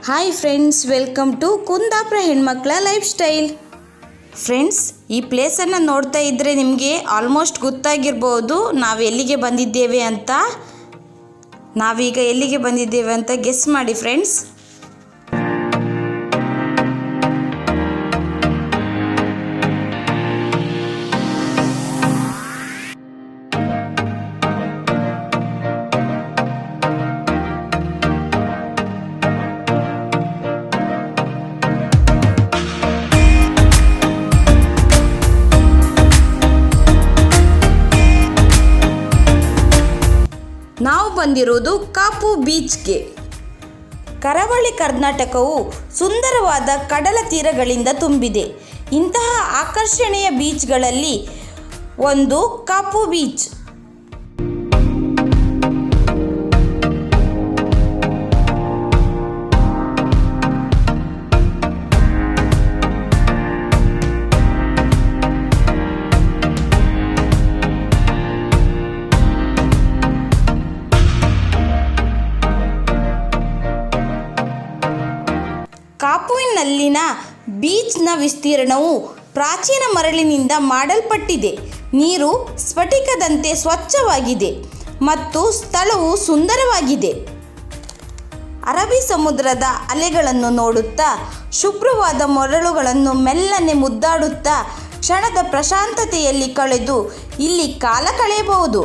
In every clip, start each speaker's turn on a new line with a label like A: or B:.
A: Hi friends, welcome to Kundapura ಹೆಣ್ಮಕ್ಳ life style. Friends, ಈ ಪ್ಲೇಸನ್ನು ನೋಡ್ತಾ ಇದ್ದರೆ ನಿಮಗೆ ಆಲ್ಮೋಸ್ಟ್ ಗೊತ್ತಾಗಿರ್ಬೋದು ನಾವು ಎಲ್ಲಿಗೆ ಬಂದಿದ್ದೇವೆ ಅಂತ. ನಾವೀಗ ಎಲ್ಲಿಗೆ ಬಂದಿದ್ದೇವೆ ಅಂತ ಗೆಸ್ ಮಾಡಿ ಫ್ರೆಂಡ್ಸ್. ನಾವು ಬಂದಿರುವುದು ಕಾಪು ಬೀಚ್ಗೆ. ಕರಾವಳಿ ಕರ್ನಾಟಕವು ಸುಂದರವಾದ ಕಡಲ ತೀರಗಳಿಂದ ತುಂಬಿದೆ. ಇಂತಹ ಆಕರ್ಷಣೀಯ ಬೀಚ್ಗಳಲ್ಲಿ ಒಂದು ಕಾಪು ಬೀಚ್. ಕಾಪುವಿನಲ್ಲಿನ ಬೀಚ್ನ ವಿಸ್ತೀರ್ಣವು ಪ್ರಾಚೀನ ಮರಳಿನಿಂದ ಮಾಡಲ್ಪಟ್ಟಿದೆ. ನೀರು ಸ್ಫಟಿಕದಂತೆ ಸ್ವಚ್ಛವಾಗಿದೆ ಮತ್ತು ಸ್ಥಳವು ಸುಂದರವಾಗಿದೆ. ಅರಬ್ಬಿ ಸಮುದ್ರದ ಅಲೆಗಳನ್ನು ನೋಡುತ್ತಾ, ಶುಭ್ರವಾದ ಮರಳುಗಳನ್ನು ಮೆಲ್ಲನೆ ಮುದ್ದಾಡುತ್ತಾ ಕ್ಷಣದ ಪ್ರಶಾಂತತೆಯಲ್ಲಿ ಕಳೆದು ಇಲ್ಲಿ ಕಾಲ ಕಳೆಯಬಹುದು.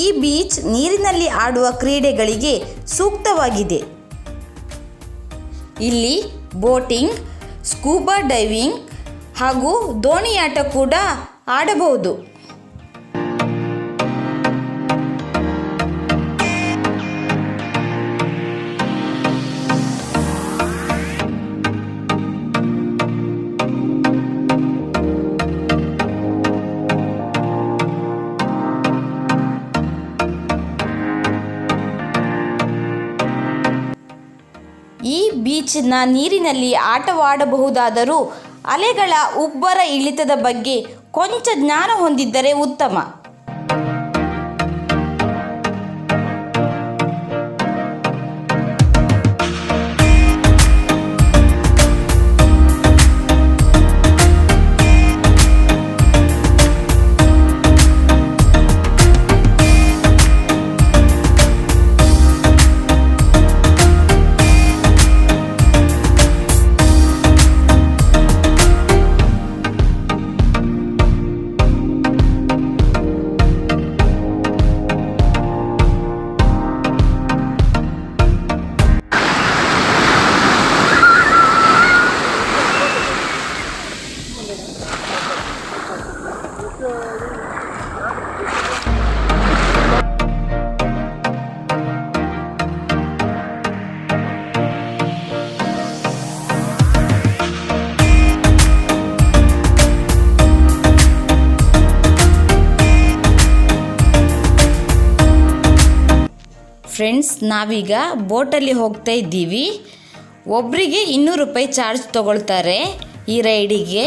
A: ಈ ಬೀಚ್ ನೀರಿನಲ್ಲಿ ಆಡುವ ಕ್ರೀಡೆಗಳಿಗೆ ಸೂಕ್ತವಾಗಿದೆ. ಇಲ್ಲಿ ಬೋಟಿಂಗ್, ಸ್ಕೂಬಾ ಡೈವಿಂಗ್ ಹಾಗೂ ದೋಣಿಯಾಟ ಕೂಡ ಆಡಬಹುದು. ಈ ಬೀಚ್ನ ನೀರಿನಲ್ಲಿ ಆಟವಾಡಬಹುದಾದರೂ ಅಲೆಗಳ ಉಬ್ಬರ ಇಳಿತದ ಬಗ್ಗೆ ಕೊಂಚ ಜ್ಞಾನ ಹೊಂದಿದ್ದರೆ ಉತ್ತಮ. ಫ್ರೆಂಡ್ಸ್, ನಾವೀಗ ಬೋಟಲ್ಲಿ ಹೋಗ್ತಾ ಇದ್ದೀವಿ. ಒಬ್ಬರಿಗೆ 200 ರೂಪಾಯಿ ಚಾರ್ಜ್ ತಗೊಳ್ತಾರೆ ಈ ರೈಡಿಗೆ.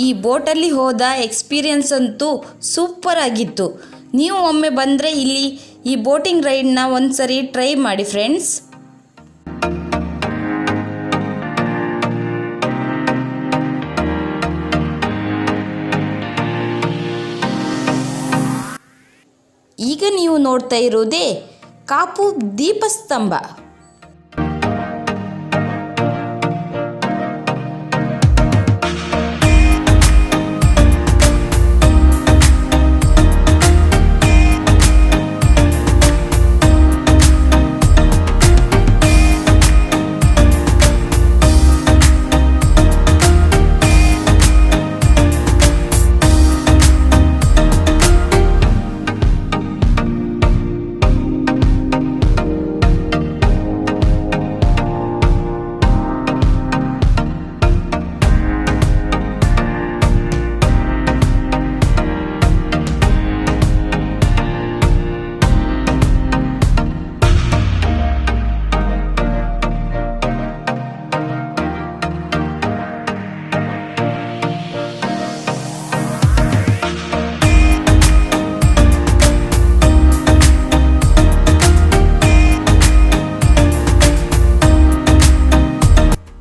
A: ಈ ಬೋಟಲ್ಲಿ ಹೋದ ಎಕ್ಸ್ಪೀರಿಯನ್ಸ್ ಅಂತೂ ಸೂಪರ್ ಆಗಿತ್ತು. ನೀವು ಒಮ್ಮೆ ಬಂದರೆ ಇಲ್ಲಿ ಈ ಬೋಟಿಂಗ್ ರೈಡ್ನ ಒಂದು ಸರಿ ಟ್ರೈ ಮಾಡಿ ಫ್ರೆಂಡ್ಸ್. ಈಗ ನೀವು ನೋಡ್ತಾ ಇರೋದೇ ಕಾಪು ದೀಪಸ್ತಂಭ.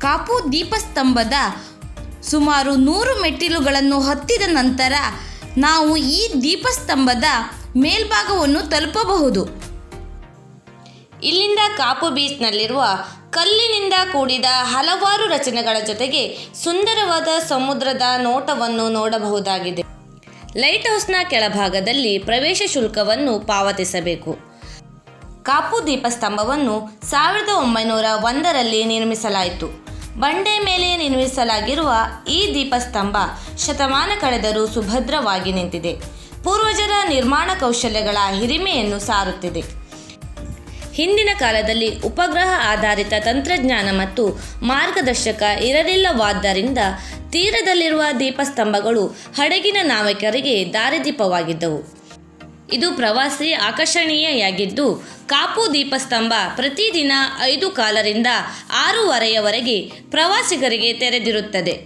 A: ಕಾಪು ದೀಪಸ್ತಂಭದ ಸುಮಾರು 100 ಮೆಟ್ಟಿಲುಗಳನ್ನು ಹತ್ತಿದ ನಂತರ ನಾವು ಈ ದೀಪಸ್ತಂಭದ ಮೇಲ್ಭಾಗವನ್ನು ತಲುಪಬಹುದು. ಇಲ್ಲಿಂದ ಕಾಪು ಬೀಚ್ನಲ್ಲಿರುವ ಕಲ್ಲಿನಿಂದ ಕೂಡಿದ ಹಲವಾರು ರಚನೆಗಳ ಜೊತೆಗೆ ಸುಂದರವಾದ ಸಮುದ್ರದ ನೋಟವನ್ನು ನೋಡಬಹುದಾಗಿದೆ. ಲೈಟ್ ಹೌಸ್ನ ಕೆಳಭಾಗದಲ್ಲಿ ಪ್ರವೇಶ ಶುಲ್ಕವನ್ನು ಪಾವತಿಸಬೇಕು. ಕಾಪು ದೀಪಸ್ತಂಭವನ್ನು 1901ರಲ್ಲಿ ನಿರ್ಮಿಸಲಾಯಿತು. ಬಂಡೆ ಮೇಲೆ ನಿರ್ಮಿಸಲಾಗಿರುವ ಈ ದೀಪಸ್ತಂಭ ಶತಮಾನ ಕಳೆದರೂ ಸುಭದ್ರವಾಗಿ ನಿಂತಿದೆ. ಪೂರ್ವಜರ ನಿರ್ಮಾಣ ಕೌಶಲ್ಯಗಳ ಹಿರಿಮೆಯನ್ನು ಸಾರುತ್ತಿದೆ. ಹಿಂದಿನ ಕಾಲದಲ್ಲಿ ಉಪಗ್ರಹ ಆಧಾರಿತ ತಂತ್ರಜ್ಞಾನ ಮತ್ತು ಮಾರ್ಗದರ್ಶಕ ಇರಲಿಲ್ಲವಾದ್ದರಿಂದ ತೀರದಲ್ಲಿರುವ ದೀಪಸ್ತಂಭಗಳು ಹಡಗಿನ ನಾವಿಕರಿಗೆ ದಾರಿದೀಪವಾಗಿದ್ದವು. ಇದು ಪ್ರವಾಸಿ ಆಕರ್ಷಣೀಯವಾಗಿದ್ದು ಕಾಪು ದೀಪಸ್ತಂಭ ಪ್ರತಿದಿನ 5:15ರಿಂದ 6:30ವರೆಗೆ ಪ್ರವಾಸಿಗರಿಗೆ ತೆರೆದಿರುತ್ತದೆ.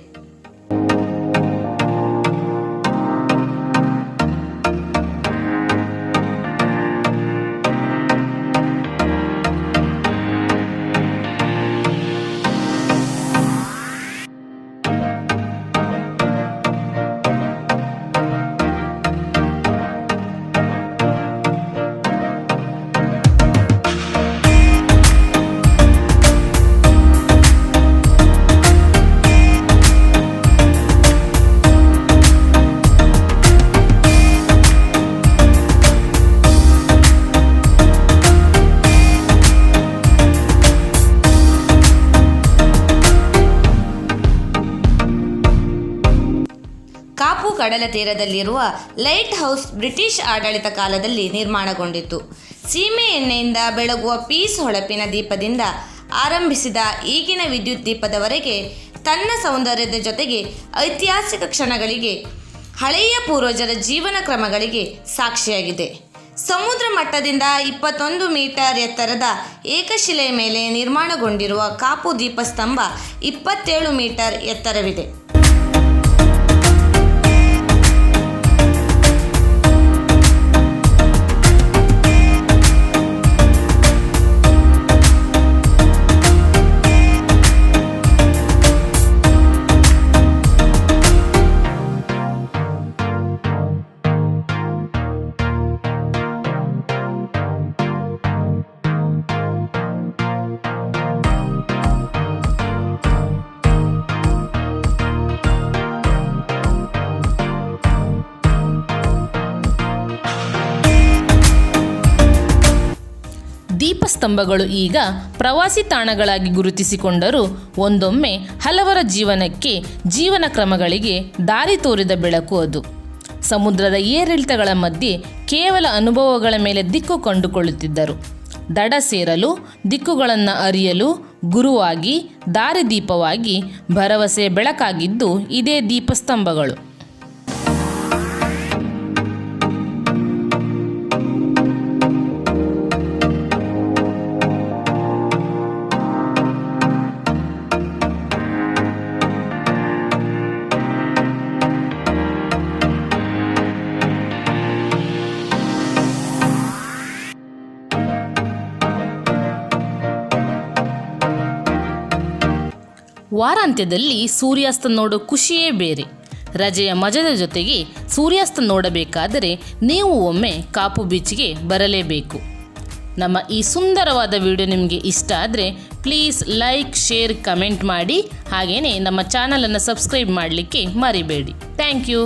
A: ಕಾಪು ಕಡಲ ತೀರದಲ್ಲಿರುವ ಲೈಟ್ ಹೌಸ್ ಬ್ರಿಟಿಷ್ ಆಡಳಿತ ಕಾಲದಲ್ಲಿ ನಿರ್ಮಾಣಗೊಂಡಿತು. ಸೀಮೆ ಎಣ್ಣೆಯಿಂದ ಬೆಳಗುವ ಪೀಸ್ ಹೊಳಪಿನ ದೀಪದಿಂದ ಆರಂಭಿಸಿದ ಈಗಿನ ವಿದ್ಯುತ್ ದೀಪದವರೆಗೆ ತನ್ನ ಸೌಂದರ್ಯದ ಜೊತೆಗೆ ಐತಿಹಾಸಿಕ ಕ್ಷಣಗಳಿಗೆ, ಹಳೆಯ ಪೂರ್ವಜರ ಜೀವನ ಕ್ರಮಗಳಿಗೆ ಸಾಕ್ಷಿಯಾಗಿದೆ. ಸಮುದ್ರ ಮಟ್ಟದಿಂದ 21 ಮೀಟರ್ ಎತ್ತರದ ಏಕಶಿಲೆಯ ಮೇಲೆ ನಿರ್ಮಾಣಗೊಂಡಿರುವ ಕಾಪು ದೀಪಸ್ತಂಭ 27 ಮೀಟರ್ ಎತ್ತರವಿದೆ.
B: ದೀಪಸ್ತಂಭಗಳು ಈಗ ಪ್ರವಾಸಿ ತಾಣಗಳಾಗಿ ಗುರುತಿಸಿಕೊಂಡರೂ ಒಂದೊಮ್ಮೆ ಹಲವರ ಜೀವನಕ್ಕೆ, ಜೀವನ ಕ್ರಮಗಳಿಗೆ ದಾರಿ ತೋರಿದ ಬೆಳಕು ಅದು. ಸಮುದ್ರದ ಏರಿಳಿತಗಳ ಮಧ್ಯೆ ಕೇವಲ ಅನುಭವಗಳ ಮೇಲೆ ದಿಕ್ಕು ಕಂಡುಕೊಳ್ಳುತ್ತಿದ್ದರು. ದಡ ಸೇರಲು, ದಿಕ್ಕುಗಳನ್ನು ಅರಿಯಲು ಗುರುವಾಗಿ, ದಾರಿದೀಪವಾಗಿ, ಭರವಸೆ ಬೆಳಕಾಗಿದ್ದು ಇದೇ ದೀಪಸ್ತಂಭಗಳು. ವಾರಾಂತ್ಯದಲ್ಲಿ ಸೂರ್ಯಾಸ್ತ ನೋಡೋ ಖುಷಿಯೇ ಬೇರೆ. ರಜೆಯ ಮಜದ ಜೊತೆಗೆ ಸೂರ್ಯಾಸ್ತ ನೋಡಬೇಕಾದರೆ ನೀವು ಒಮ್ಮೆ ಕಾಪು ಬೀಚ್ಗೆ ಬರಲೇಬೇಕು. ನಮ್ಮ ಈ ಸುಂದರವಾದ ವಿಡಿಯೋ ನಿಮಗೆ ಇಷ್ಟ ಆದರೆ ಪ್ಲೀಸ್ ಲೈಕ್, ಶೇರ್, ಕಮೆಂಟ್ ಮಾಡಿ. ಹಾಗೆಯೇ ನಮ್ಮ ಚಾನಲನ್ನು ಸಬ್ಸ್ಕ್ರೈಬ್ ಮಾಡಲಿಕ್ಕೆ ಮರಿಬೇಡಿ. Thank you.